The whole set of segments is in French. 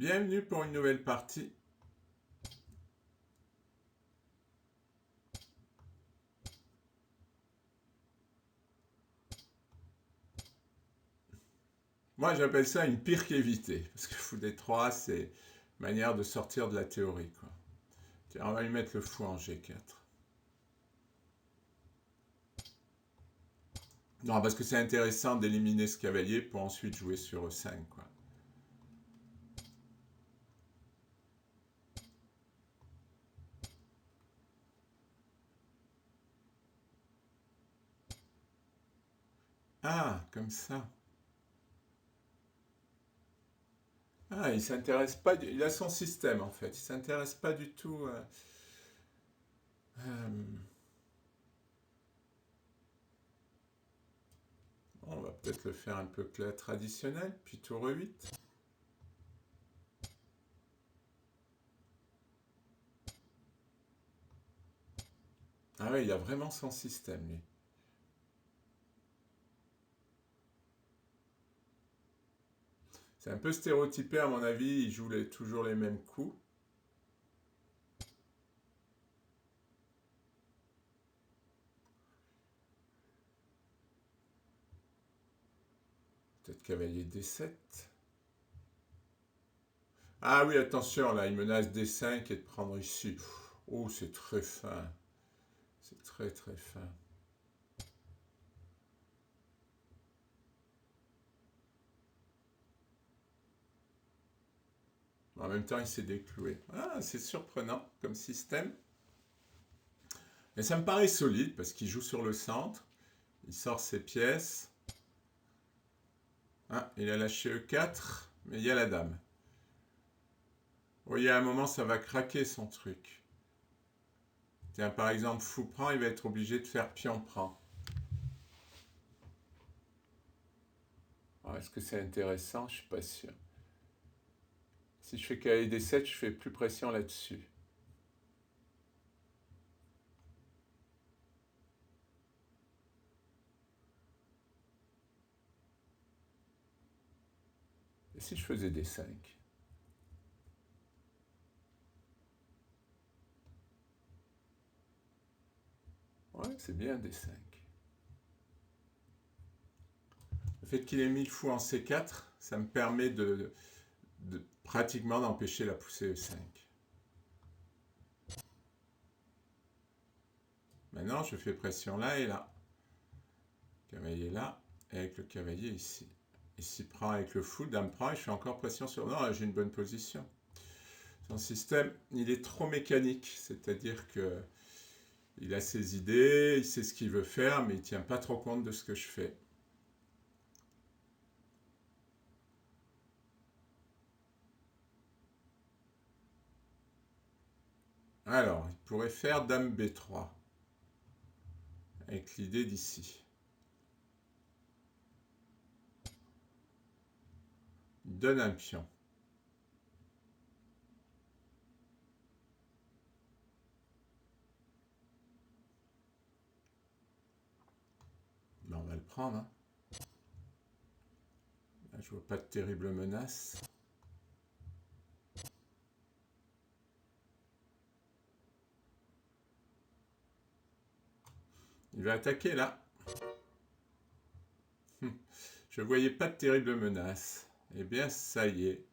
Bienvenue pour une nouvelle partie. Moi, j'appelle ça une pire qu'éviter. Parce que fou des 3, c'est une manière de sortir de la théorie, quoi. Tiens, on va lui mettre le fou en G4. Non, parce que c'est intéressant d'éliminer ce cavalier pour ensuite jouer sur E5, quoi. Ah, comme ça. Ah, il s'intéresse pas. Il a son système, en fait. Il s'intéresse pas du tout. Bon, on va peut-être le faire un peu traditionnel, puis tour E8. Ah oui, il a vraiment son système, lui. C'est un peu stéréotypé à mon avis, il joue toujours les mêmes coups. Peut-être cavalier D7. Ah oui, attention, là, il menace D5 et de prendre ici. Oh, c'est très fin. C'est très très fin. En même temps, il s'est décloué. Ah, c'est surprenant comme système. Mais ça me paraît solide parce qu'il joue sur le centre. Il sort ses pièces. Ah, il a lâché E4, mais il y a la dame. Vous voyez, à un moment, ça va craquer son truc. Tiens, par exemple, fou prend, il va être obligé de faire pion prend. Est-ce que c'est intéressant? Je suis pas sûr. Si je fais cavalier D7, je fais plus pression là-dessus. Et si je faisais D5? Ouais, c'est bien D5. Le fait qu'il ait mis le fou en C4, ça me permet de pratiquement d'empêcher la poussée E5. Maintenant, je fais pression là et là. Cavalier là, et avec le cavalier ici. Ici prend avec le fou, dame prend, et je fais encore pression sur... Non, j'ai une bonne position. Son système, il est trop mécanique, c'est-à-dire que il a ses idées, il sait ce qu'il veut faire, mais il ne tient pas trop compte de ce que je fais. Alors, il pourrait faire dame B3, avec l'idée d'ici. Il donne un pion. Ben, on va le prendre. Hein. Là, je vois pas de terrible menace. Il va attaquer là. Je voyais pas de terrible menace. Eh bien, ça y est.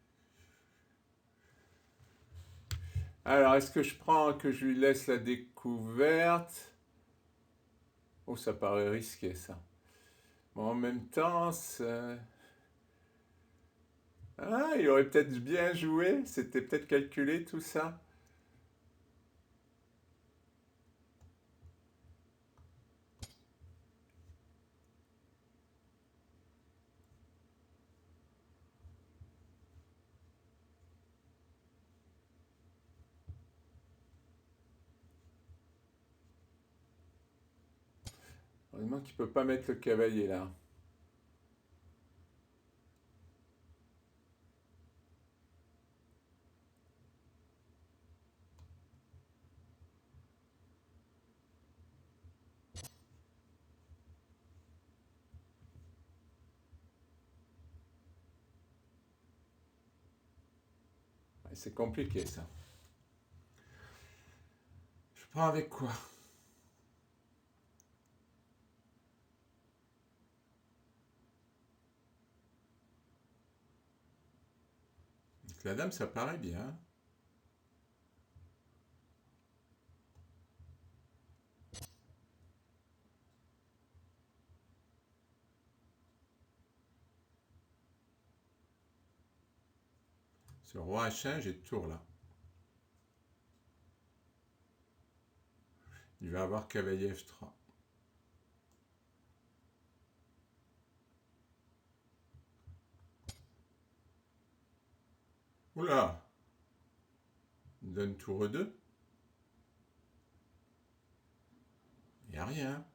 Alors, est-ce que je prends, que je lui laisse la découverte? Oh, ça paraît risqué, ça. Bon, en même temps, ah, il aurait peut-être bien joué. C'était peut-être calculé, tout ça. Heureusement qu'il peut pas mettre le cavalier, là. C'est compliqué ça. Je prends avec quoi? Donc, la dame, ça paraît bien. Ce roi H1, j'ai tour là. Il va avoir cavalier F3. Oula! Il donne tour E2. Il n'y a rien.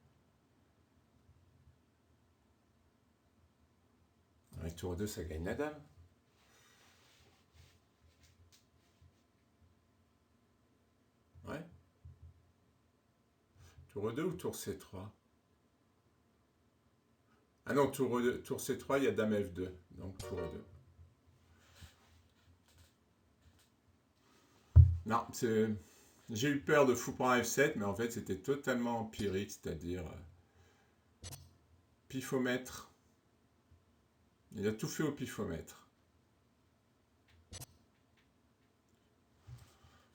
Avec tour E2, ça gagne la dame. Ouais. Tour E2 ou tour C3? Ah non, tour C3, il y a dame F2. Donc tour E2. Non, j'ai eu peur de fou prend F7, mais en fait c'était totalement empirique, c'est-à-dire pifomètre. Il a tout fait au pifomètre.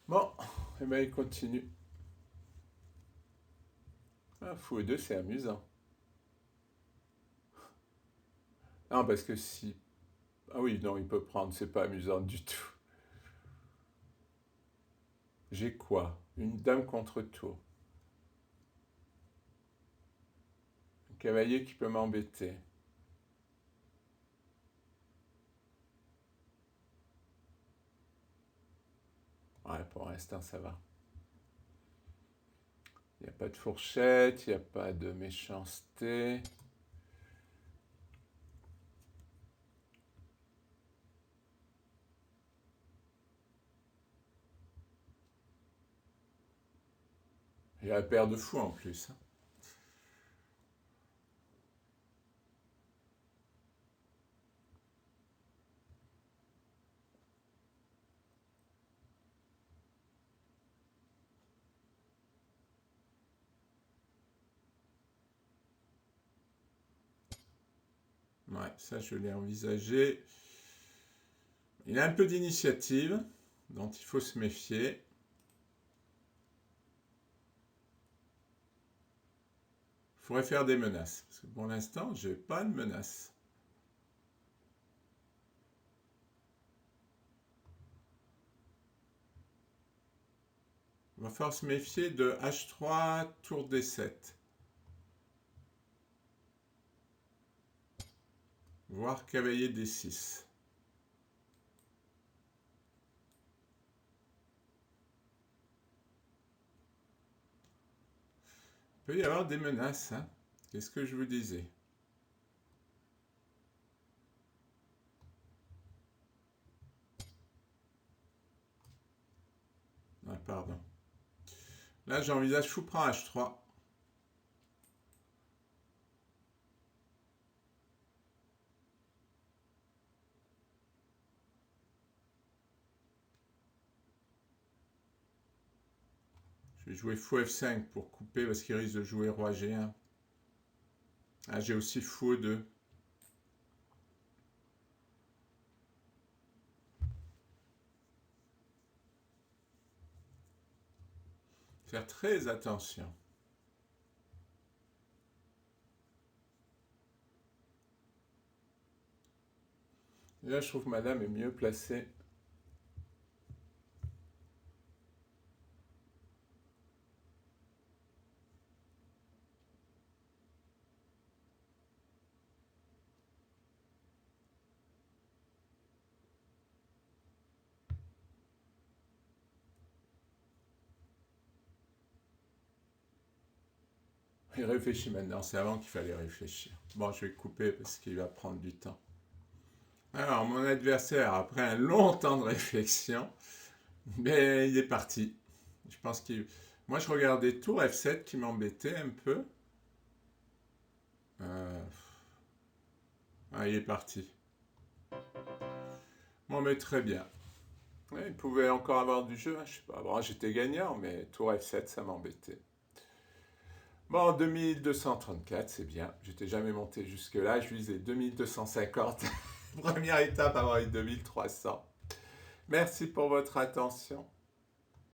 Bon, et ben il continue. Ah, fou E2, c'est amusant. Non, parce que si... Ah oui, non, il peut prendre, c'est pas amusant du tout. J'ai quoi? Une dame contre tour. Un cavalier qui peut m'embêter. Ouais, pour l'instant, ça va. Il n'y a pas de fourchette, il n'y a pas de méchanceté. Il y a la paire de fous en plus. Ouais, ça je l'ai envisagé. Il a un peu d'initiative, dont il faut se méfier. Il faudrait faire des menaces. Parce que pour l'instant, j'ai pas de menace. Il va falloir se méfier de H3, tour D7. Voire cavalier D6. Il peut y avoir des menaces. Hein. Qu'est-ce que je vous disais? Ah, pardon. Là, j'envisage fou prend H3. Je vais jouer fou F5 pour couper parce qu'il risque de jouer roi G1. Ah, j'ai aussi fou E2. Faire très attention. Et là, je trouve que madame est mieux placée. Il réfléchit maintenant, c'est avant qu'il fallait réfléchir. Bon, je vais couper parce qu'il va prendre du temps. Alors, mon adversaire, après un long temps de réflexion, mais il est parti. Je pense qu'il... Moi, je regardais tour F7 qui m'embêtait un peu. Ah, il est parti. Bon, mais très bien. Ouais, il pouvait encore avoir du jeu, hein, je sais pas. Bon, j'étais gagnant, mais tour F7, ça m'embêtait. Bon, 2234, c'est bien. J'étais jamais monté jusque-là. Je visais 2250. Première étape avant les 2300. Merci pour votre attention.